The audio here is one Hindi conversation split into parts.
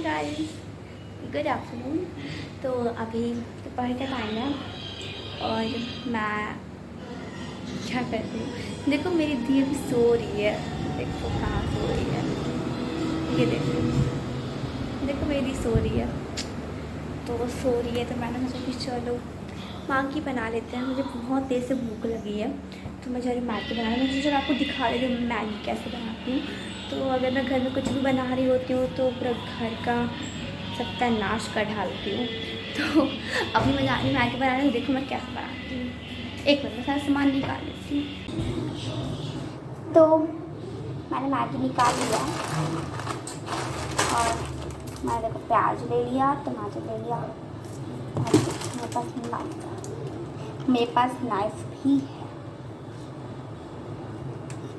Guys, good afternoon. तो अभी दोपहर का टाइम है और मैं क्या कर रही हूँ, देखो मेरी दी अभी सो रही है। देखो कहाँ सो रही है, ये देखो मेरी दी सो रही है। तो वो सो रही है तो मैंने सोचा कि चलो मैगी बना लेते हैं। मुझे बहुत देर से भूख लगी है तो मैं जा रही मैगी बनाना। मैं सोचा आपको दिखा देती हूँ मैगी कैसे बनाती हूँ। तो अगर मैं घर में कुछ भी बना रही होती हूँ तो पूरा घर का सत्यानाश कर ढालती हूँ। तो अभी मैं जा रही मैगी बनाने, देखो मैं कैसे बनाती हूँ। एक मिनट में सारा सामान निकाल लेती हूँ। तो मैंने मैगी निकाल लिया और मैंने देखो प्याज ले लिया, टमाटर ले लिया और मेरे पास नाइफ भी है।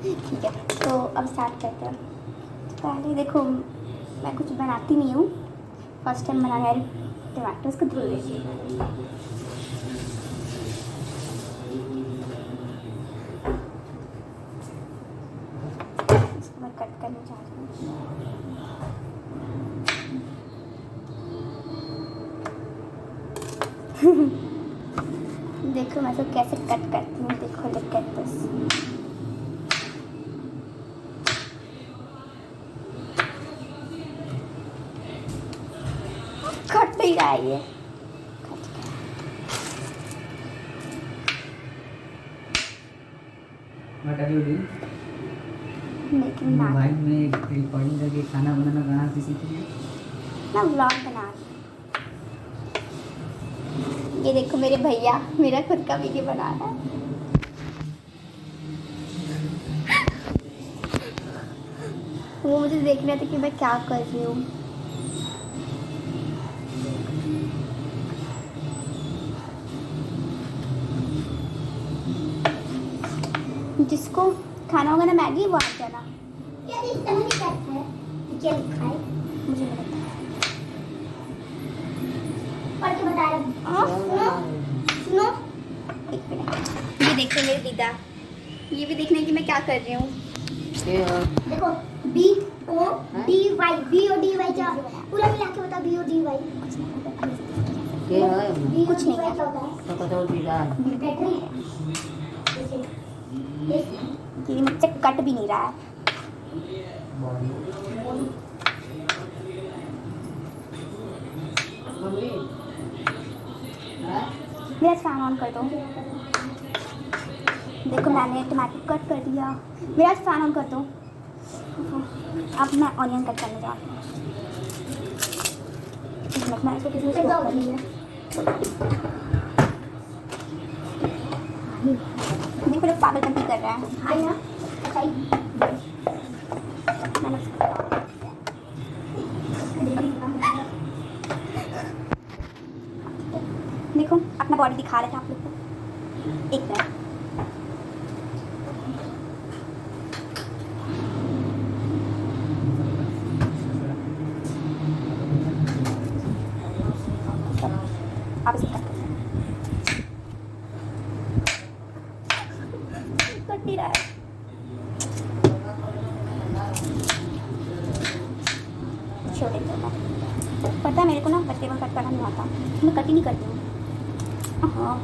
ठीक है, तो अब स्टार्ट करते हैं। तो पहले देखो मैं कुछ बनाती नहीं हूँ, फर्स्ट टाइम बना रही टमाटोस को धुल लेती हूँ। इसको मैं कट करना चाहती हूँ। देखो मैं तो कैसे कट करती हूँ, देखो लुक एट दिस। कट नहीं रहा है ये, लेकिन मोबाइल में रिकॉर्डिंग करके खाना बनाना कहाँ से सीखी है? ना व्लॉग बना रही। ये देखो मेरे भैया मेरा खुद का वीडियो बना रहा है। वो मुझे देख रहे थे कि मैं क्या कर रही हूँ। जिसको खाना होगा ना मैगी, वो आ जाना। मुझे नहीं सुनो एक मिनट, ये देखो मेरे दीदा, ये भी देखने की मैं क्या कर रही हूँ। देखो B-O-D-Y क्या पूरा मिला के बता। B-O-D-Y कुछ नहीं है। ये मुझसे कट भी नहीं रहा है। मेरा फैन ऑन कर दो। देखो मैंने टमाटर कट कर दिया, मेरा फैन ऑन कर दो। अब मैं ऑनियन कट करने जा रही हूँ। मैं इसको किसी से कर रही है। देखो लोग पागलपंती कर रहा है। देखो अपना बॉडी दिखा रहे थे आप लोग को। एक मिनट, आप इसे कट नहीं रहा है। छोड़ दो, पता है मेरे को ना वेजिटेबल कट करना नहीं आता, मैं कट ही नहीं करती हूँ। हाँ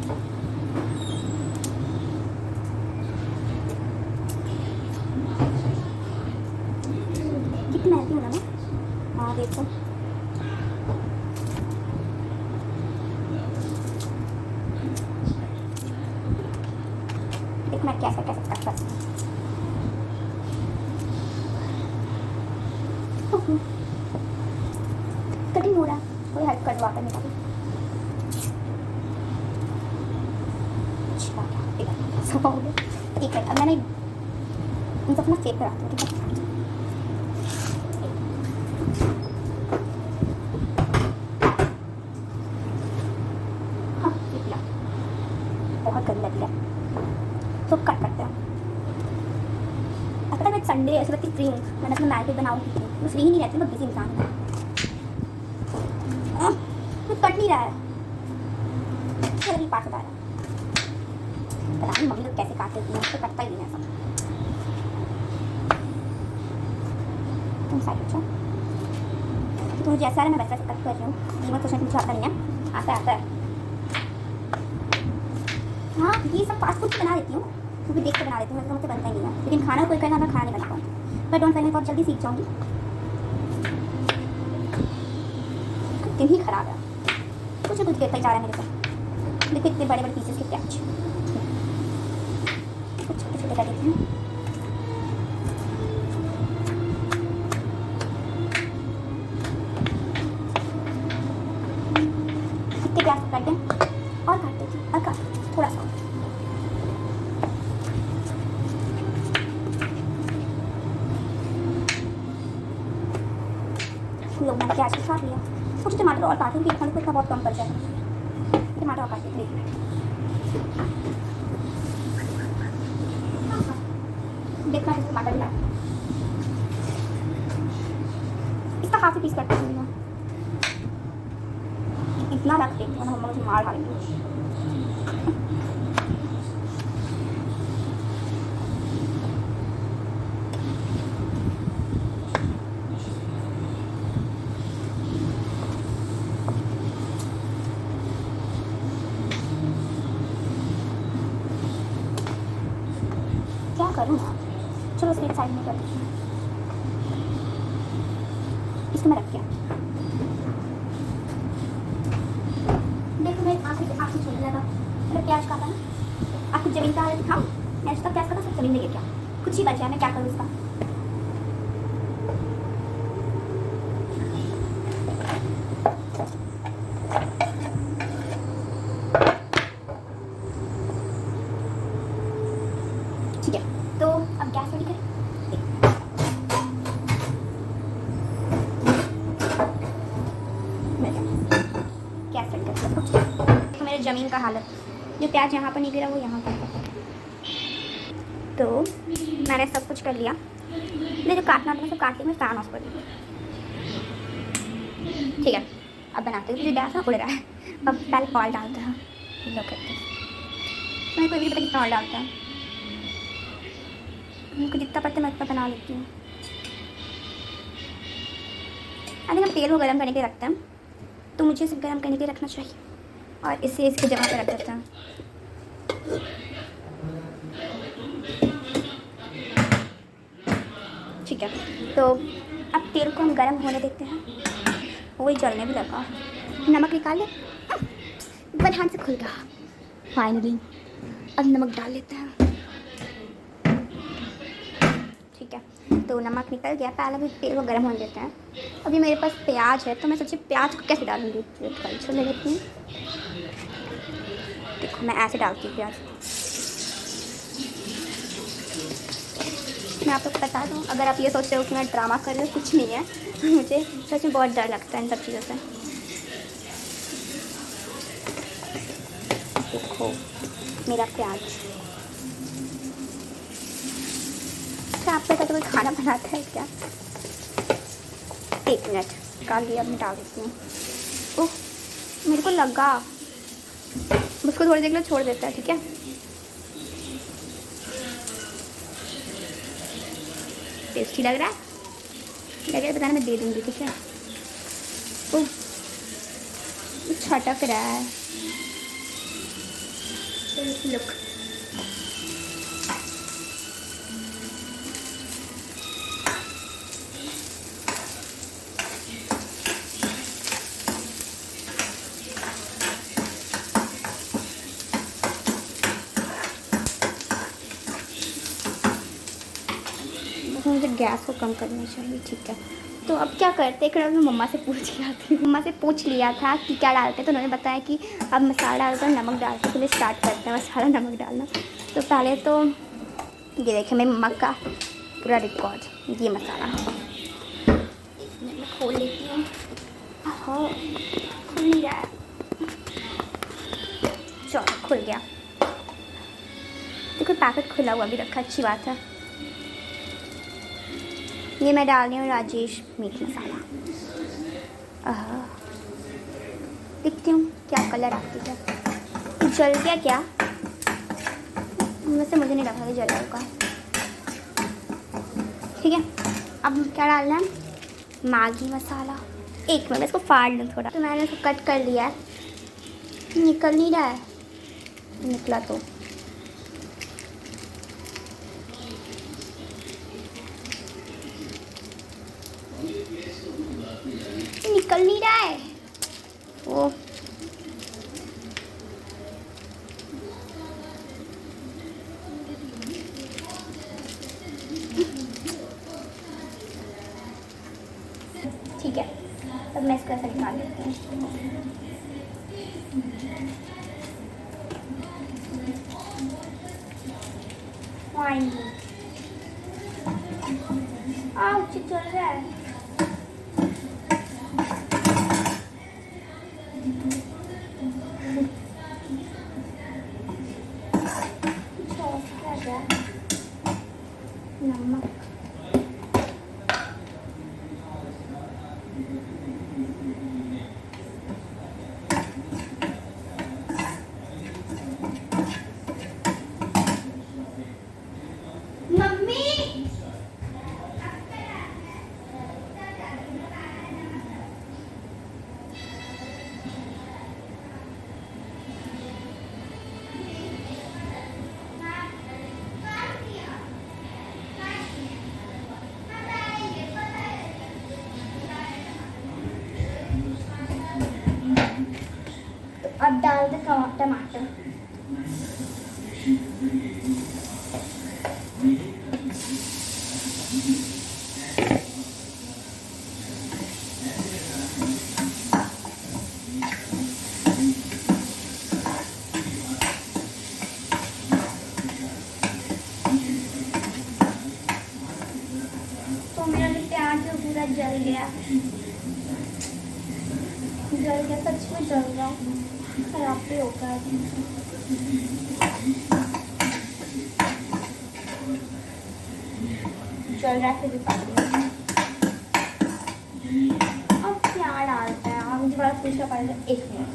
कितनी मेहनती हूँ ना मैं। हाँ देखो देख मैं कैसे कैसे कट करती हूँ। कटिंग हो रहा है, कोई हेल्प करवा कर निकाली। ठीक है, अब मैंने इन सब ना फेंक कर आती हूँ। ठीक है, हाँ निकला, बहुत गंदा लग रहा है। तो कट करते हैं। अब तक संडे ऐसे लगती फ्री हूँ, मैंने अपना मैगी बनाऊँगी। मैं फ्री ही नहीं रहती, मैं बिजी इंसान हूँ। कट नहीं रहा है, चलो पास बता रहा है। पता नहीं मम्मी लोग कैसे काटते हैं, तो कटता ही नहीं है सब। तुम साइड अच्छा तो तो मुझे ऐसा है मैं वैसा कट कर रही हूँ, ये मत सोचना मुझे आता नहीं है, आता है। हाँ ये सब फास्ट फूड बना देती हूँ, क्योंकि देख के बना देती हूँ, तो मुझसे बनता ही नहीं है, लेकिन खाना कोई कहना मैं खाना नहीं बना पाऊँ। मैं डोंट वरी, बहुत जल्दी सीख जाऊँगी। दिन ही खराब है, कुछ गिरता ही जा रहा है मेरे से। देखो इतने बड़े बड़े पीसेस के प्याज, कुछ छोटे छोटे कर देती हूँ। इतने प्याज काट दें और काट देती हूँ, और काट थोड़ा सा। लोग मैंने प्याज को काट लिया, कुछ टमाटर और काटूंगी, खाने को इतना बहुत कम पड़ जाएगा। टमाटर और काट देती हूँ, देखना है टमाटर भी इसका हाफ ही पीस करती हूँ मैं, इतना रख देती हूँ ना, मम्मा मुझे मार डालेंगे। क्या करूँ, चलो इसको एक साइड में कर देती हूँ, इसको मैं रख के देखो मैं आँखें छोड़ने लगा। मेरा प्याज काटा ना, आपको जमीन का हालत दिखाऊँ, मैं इसका प्याज काटा सब जमीन में गिर गया, कुछ ही बचा है, मैं क्या करूँ इसका। ठीक है, तो अब गैस रेडी करें। गैस रेडी कर, तो मेरे ज़मीन का हालत, जो प्याज यहाँ पर नहीं गिरा वो यहाँ पर। तो मैंने सब कुछ कर लिया, मैं जो काटना था मैं सब काट लिया, मैं फैन ऑफ कर दी। ठीक है, अब बनाते हैं, मुझे गैस ना उड़ रहा है। अब पहले ऑयल डालता है, लो करते मैं कोई भी पता कितना ऑयल डालता है, मुझको जितना पड़ता है मैं उतना बना लेती हूँ। अरे हम तेल को गर्म करने के रखते हैं, तो मुझे इसे गर्म करने के रखना चाहिए, और इसे इसकी जगह पर रख देते हैं। ठीक है, तो अब तेल को हम गर्म होने देते हैं, वही जलने भी लगा। नमक निकाल ले, वन हाथ से खुल गया फाइनली। अब नमक डाल लेते हैं। ठीक है, तो नमक निकल गया, पहले भी तेल को गर्म होने देते हैं। अभी मेरे पास प्याज है, तो मैं सोची प्याज को कैसे डालूंगी, कल्चर ले लेती हूँ। देखो मैं ऐसे डालती हूँ प्याज। मैं आपको बता दूँ, अगर आप ये सोच रहे हो कि मैं ड्रामा कर रही हूँ, कुछ नहीं है, मुझे सच में बहुत डर लगता है इन सब चीज़ों से। देखो मेरा प्याज, क्या आप पता तो कोई खाना बनाता है क्या? 1 मिनट निकाल लिया, अब मैं डाल देती हूँ। ओह मेरे को लगा, उसको थोड़ी देर के लिए छोड़ देता है। ठीक है, टेस्टी लग रहा है बताना, मैं दे दूँगी। ठीक है, ओह छटक रहा है, लुक। मुझे गैस को कम करना चाहिए। ठीक है, तो अब क्या करते हैं, मैं मम्मा से पूछ लिया थी, मम्मा से पूछ लिया था कि क्या डालते हैं, तो उन्होंने बताया कि अब मसाला डालकर नमक डालते हैं। पहले स्टार्ट करते हैं मसाला नमक डालना। तो पहले तो ये देखें मेरी मम्मा का पूरा रिकॉर्ड, ये मसाला मैं खोल लेती हूँ। हाँ खुल नहीं रहा है, चलो खुल गया। देखो पैकेट खुला हुआ भी रखा, अच्छी बात है। ये मैं डाल रही हूँ राजेश मीट मसाला। देखती हूँ क्या कलर आती है। जल गया क्या? वैसे मुझे नहीं लगा कि जला होगा। ठीक है, अब क्या डालना है? मैगी मसाला, एक मिनट इसको फाड़ लूँ थोड़ा। तो मैंने इसको कट कर लिया है, निकल नहीं रहा है, निकला तो निकल नहीं रहा है वो। ठीक है, तब मैं इसको ऐसा निकाल लेती हूँ। चल रहा है। नमक अब डाल दे टमाटर। तो मेरा जो प्याज है पूरा जल गया, सच में जल गया, खराब भी होगा। चल रहा है फिर भी अब क्या डालता है, मुझे बड़ा पूछना पड़ेगा। एक मिनट,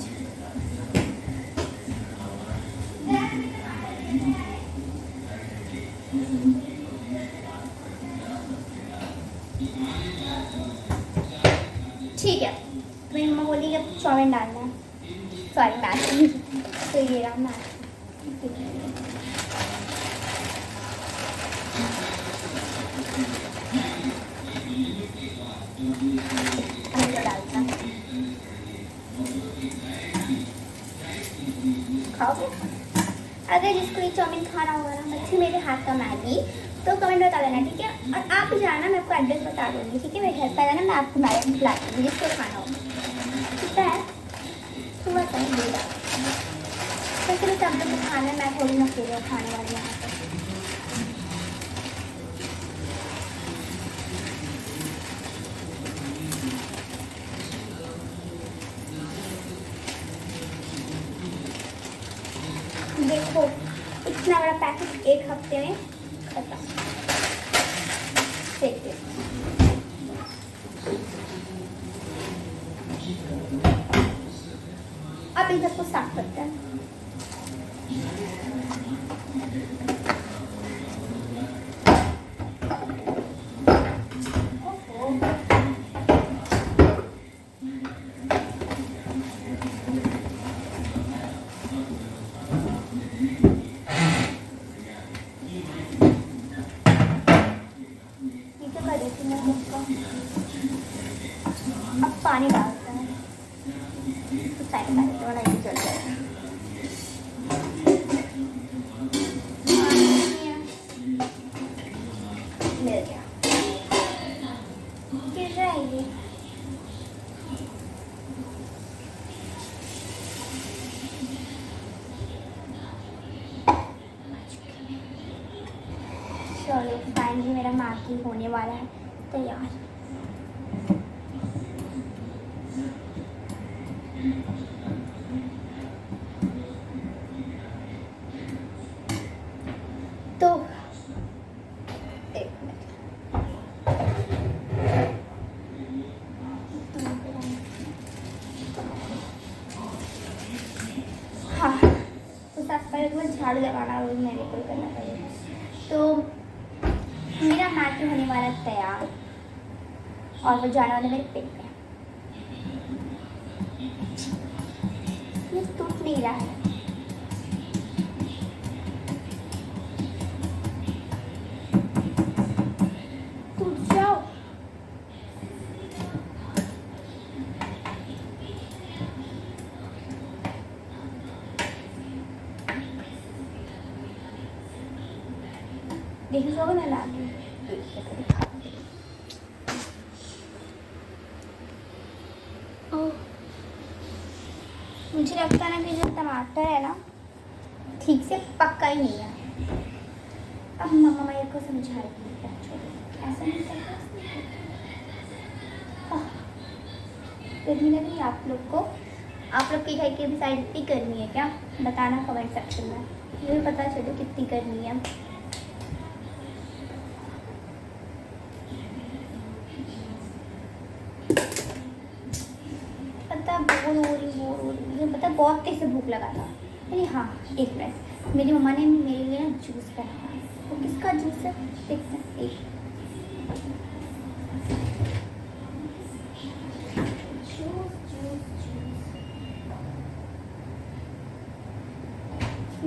ठीक है। मेरी मम्मा बोली कि अब चाउमीन डालना है, सॉरी मैश। तो ये रहा मैश। खाओगे? अगर जिसको ये चाउमीन खाना होगा ना, बच्चे मेरे हाथ का मैगी, तो कमेंट बता देना, ठीक है। और आप भी जाना, मैं आपको एड्रेस बता दूँगी, ठीक है। मेरे घर पर आना, मैं आपको मैगी खिला दूँगी जिसको खाना होगा, ठीक है। थोड़ा सा दे रहा वैसे भी सब लोग खाना, मैं थोड़ी ना अकेले खाने वाली यहाँ पर। देखो इतना बड़ा पैकेट एक हफ्ते में खत्म। देखिए अब इन सबको साफ करते हैं। अब पानी डालते हैं, तो टाइम लगेगा, वाला ये चल जाएगा। मिल गया, गिर रहा है ये। चलो फाइनली मेरा मैगी होने वाला है तैयार। तो एक मिनट, हाँ तो सबसे पहले तो झाड़ू लगाना रोज मेरे को करना पड़ेगा। तो मेरा मैगी होने वाला तैयार और वो जाने वाला मेरे पेट में। दिया है। टूट जाओ। देख लो ना लागे। मुझे लगता है ना कि जो टमाटर है ना ठीक से पक्का ही नहीं है। अब मम्मा मेरे को समझाएगी क्या, छोड़ो ऐसा नहीं करना। गर्मी लग रही है आप लोग को? आप लोग के घर के भी साइड इतनी गर्मी है क्या? बताना कमेंट सेक्शन में, मुझे पता चले कितनी गर्मी है। पता बोर हो रही मुझे पता बहुत तेज से भूख लगा था। अरे हाँ, एक मिनट, मेरी मम्मा ने मेरे लिए ना जूस बनाया है। वो किसका जूस है देखते हैं। एक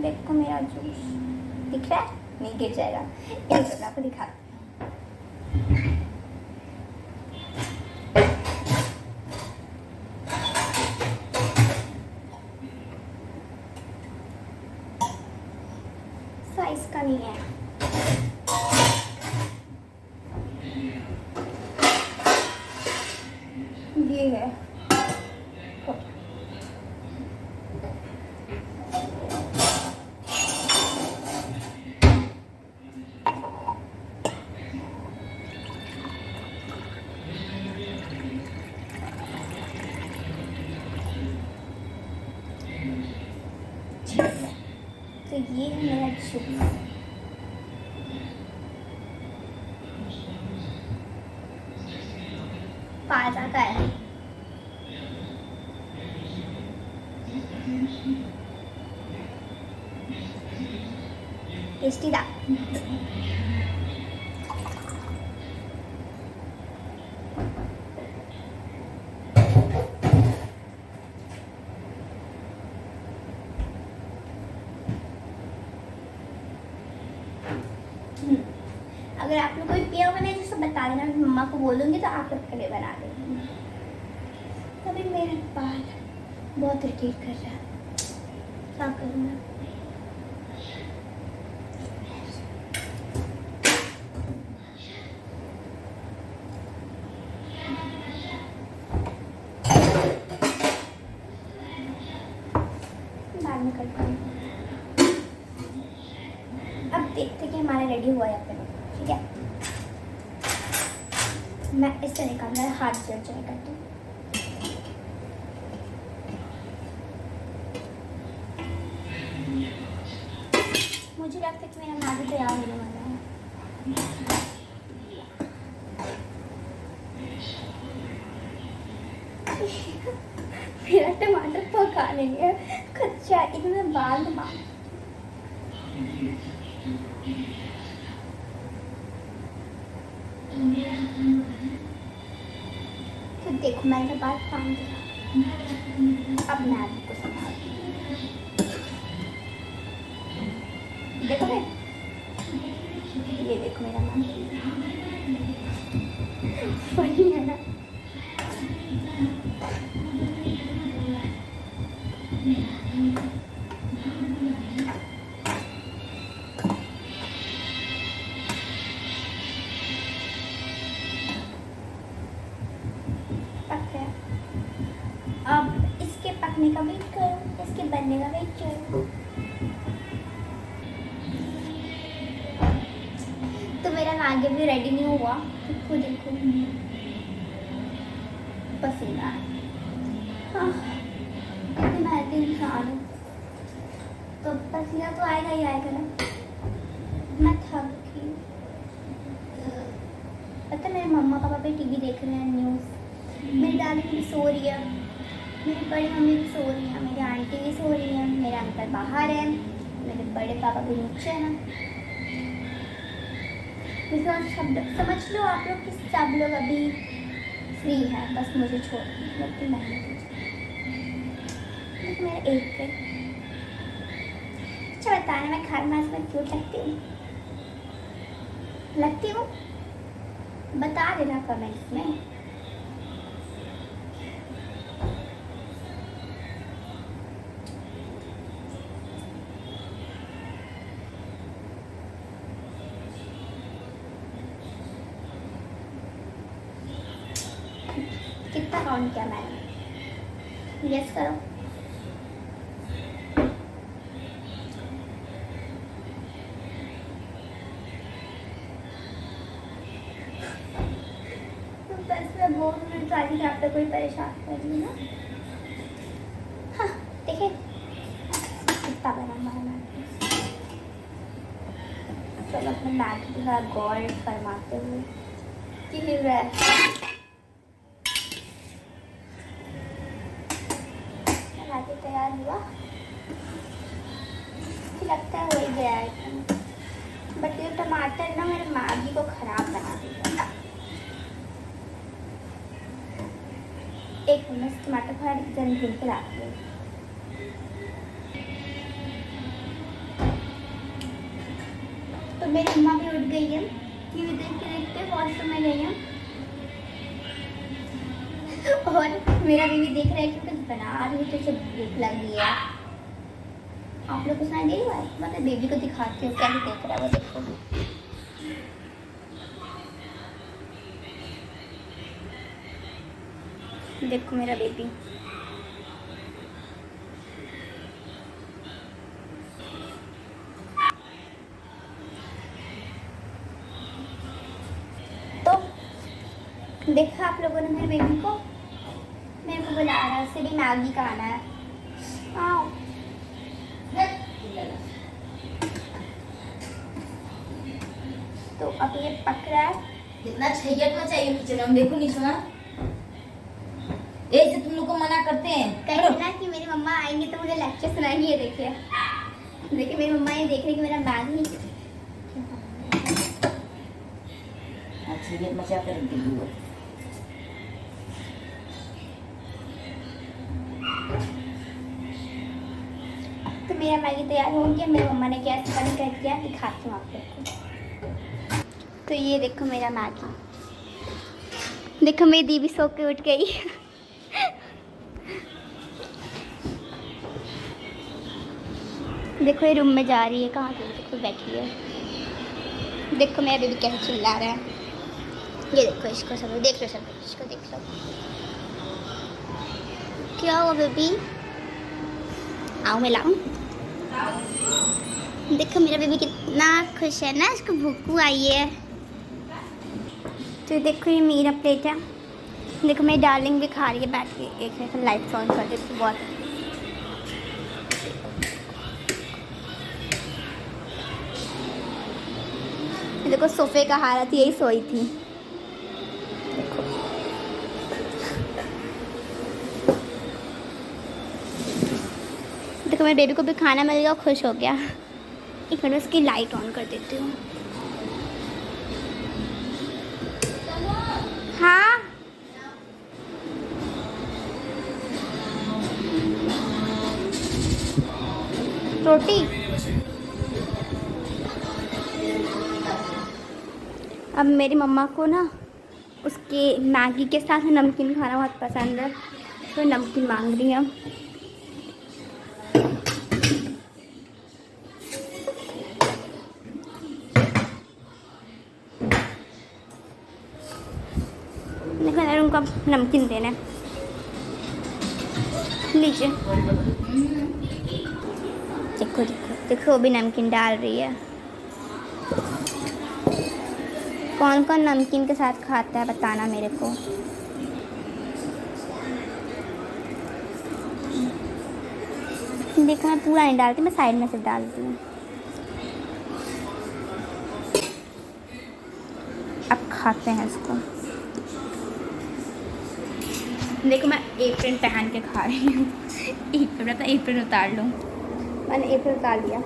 देखो मेरा जूस दिख रहा है? नहीं गिर जाएगा। एक मिनट आपको दिखाती हूँ। साइज का नहीं है। ये है। तो ये है मेरा जूस। पाजा का है। टेस्टी था। अगर आप लोग कोई पिया होगा ना जिससे बता देना, मम्मा को बोलूँगी तो आप लोग के लिए बना देंगे। तभी मेरा बाल बहुत इरिटेट कर रहा है, क्या करूँ मैं? बाद में करता हूँ। अब देखते कि हमारा रेडी हुआ है अपने, ठीक है? मैं इस तरह का मेरा हाथ जल जाए करती हूँ। मुझे लगता है कि मेरा मैगी तैयार होने वाला है। मेरा टमाटर पका नहीं है, कच्चा, इनमें बाल मार। तो देखो मैंने बात काम दिया। अब मैं आपको संभालती हूँ। देखो मैं, ये देखो मेरा नाम फनी है ना? अब इसके पकने का वेट करो, इसके बनने का वेट करो। तो मेरा मैगी भी रेडी नहीं हुआ। देखो देखो पसीना। हाँ, मैं तो इंसान हूँ तो पसीना तो आएगा ही आएगा ना। मैं थक गई। पता मेरे मम्मा पापा पे टीवी देख रहे हैं, न्यूज़। मेरी दादी भी सो रही है, मेरी बड़ी मम्मी भी सो रही है, मेरी आंटी भी सो रही है, मेरे अंकल बाहर है, मेरे बड़े पापा भी नीचे हैं। शब्द समझ लो आप लोग कि सब लोग अभी फ्री है, बस मुझे छोड़ मेहनत। मेरा एक बताना मैं खरमास में क्यों लगती हूँ बता देना कमेंट्स में। कितना काउंट किया मैंने, यस करो। तो बस मैं बोल रही हूँ कि आप तो कोई परेशान कर ली ना। हाँ देखिए कितना बना हमारा मैगी। चलो अपने मैगी के साथ गौर फरमाते हुए कि हिल रहा है मैगी तैयार हुआ। लगता है हो ही गया है, बट ये टमाटर ना मेरे मैगी को खराब बना देगा। एक मिनट टमाटर थोड़ा जन भून कर आती हूँ। तो मेरी अम्मा भी उठ गई है, टीवी देखते देखते वॉशरूम में गई है और मेरा बेबी देख रहा है कि कुछ बना रही है तो उसे भूख लग रही है। आप लोग को सुनाई दे रहा है? मतलब बेबी को दिखाती हूँ कैसे देख रहा है वो, देखो। देखो मेरा बेबी। तो देखा आप लोगों ने मेरे बेबी को, मेरे को बुला रहा है, उसे भी मैगी का आना है। आओ तो अब ये पक रहा है। कितना छैयत में चाहिए किचन में, देखो नहीं सुना ऐसे तुम लोग को मना करते हैं। कहीं ना कि मेरी मम्मा आएंगे तो मुझे लेक्चर सुनाएंगे। देखिए देखिए मेरी मम्मा ये देख रही कि मेरा मैगी छैयत मचा कर रख दी वो। तो मेरा मैगी तैयार हो गया। मेरी मम्मा ने गैस बंद कर दिया, दिखाती हूँ आप लोग को। तो ये देखो मेरा मैगी, देखो मेरी दीदी सो के उठ गई देखो ये रूम में जा रही है, कहाँ पे देखो बैठी है। देखो मेरा बेबी कैसे चिल्ला रहा है, ये देखो इसको, सब देख लो, सब इसको देख लो। क्या हुआ बेबी? आओ मैं लाऊं। देखो मेरा बेबी कितना खुश है ना, इसको भूख आई है। तो देखो ये मेरा प्लेट है। देखो मेरी डार्लिंग भी खा रही है बैठ के। एक सेकंड लाइट ऑन कर देती हूँ, बहुत देखो सोफे का हालत यही सोई थी। देखो देखो मेरे बेबी को भी खाना मिल गया, खुश हो गया। एक मिनट उसकी लाइट ऑन कर देती हूँ। हाँ रोटी। अब मेरी मम्मा को ना उसके मैगी के साथ नमकीन खाना बहुत पसंद है, तो नमकीन मांग रही है। देखो यार उनको नमकीन देना है, लीजिए। देखो देखो देखो वो भी नमकीन डाल रही है। कौन कौन नमकीन के साथ खाता है बताना मेरे को। देखो मैं पूरा नहीं डालती, मैं साइड में से डालती हूँ। अब खाते हैं इसको। देखो मैं एप्रन पहन के खा रही हूँ। एक मिनट एप्रन उतार लूँ। मैंने एप्रन उतार लिया।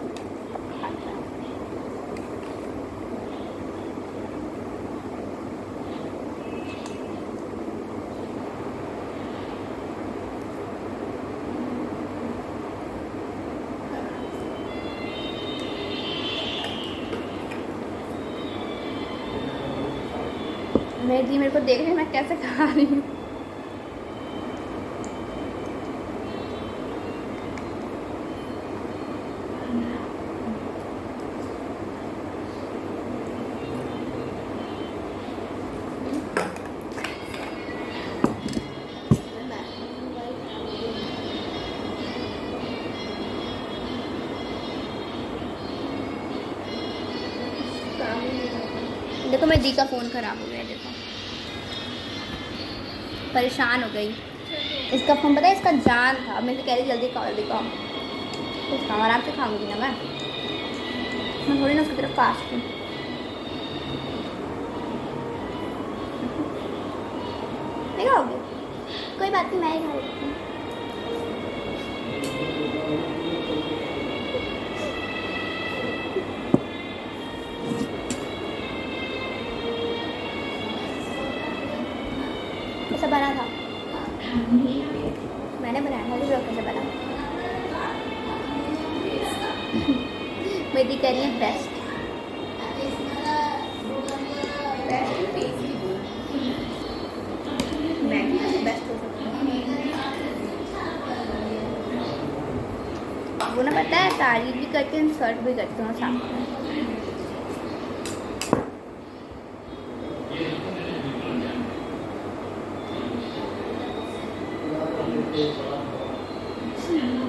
मेरी दी मेरे को देख रही है मैं कैसे खा रही हूँ। देखो मेरी दी का फ़ोन ख़राब हो गया, देखो परेशान हो गई। इसका फ़ोन पता है, इसका जान था। मैं तो कह रही जल्दी खाओ जल्दी खाओ, कुछ खाओ, आराम से खाऊंगी ना मैं थोड़ी ना उसकी तरफ फास्ट हूँ। नहीं खाओगे? कोई बात नहीं, मैं ही खा लेती हूँ। कैसा बना था? मैंने बनाया था, जो कैसे बना? मेरी करी है बेस्ट। मैगी बेस्ट हो सकती है। वो ना पता है, तारीफ भी करते हैं, सर्ट भी करते हैं साथ में।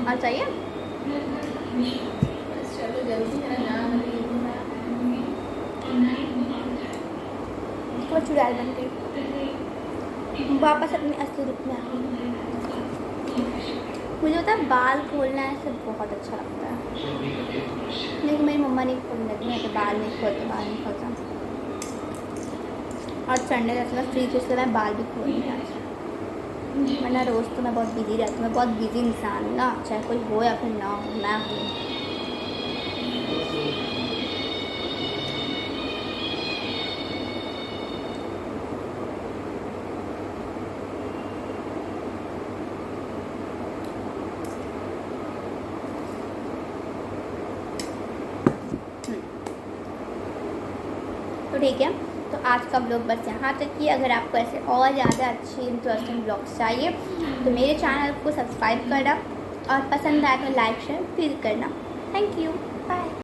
और चाहिए? चलो जल्दी है ना। वो चुड़ैल बन गई, वापस अपने असली रूप में आ गई। मुझे पता है बाल खोलना ऐसे बहुत अच्छा लगता है, लेकिन मेरी मम्मा नहीं खोलने लगी, मैं तो बाल नहीं खोलता। और संडे जैसे मैं फ्री थी, इसलिए मैं बाल भी खोल नहीं आज, वरना रोज़ तो मैं बहुत बिजी रहती हूँ। मैं बहुत बिजी इंसान हूँ ना, चाहे कोई हो या फिर ना हो, मैं हूँ। तो ठीक है, तो आज का ब्लॉग बस यहाँ तक ही। अगर आपको ऐसे और ज़्यादा अच्छी इंटरेस्टिंग ब्लॉग्स चाहिए तो मेरे चैनल को सब्सक्राइब करना, और पसंद आए तो लाइक शेयर फिर करना। Thank you.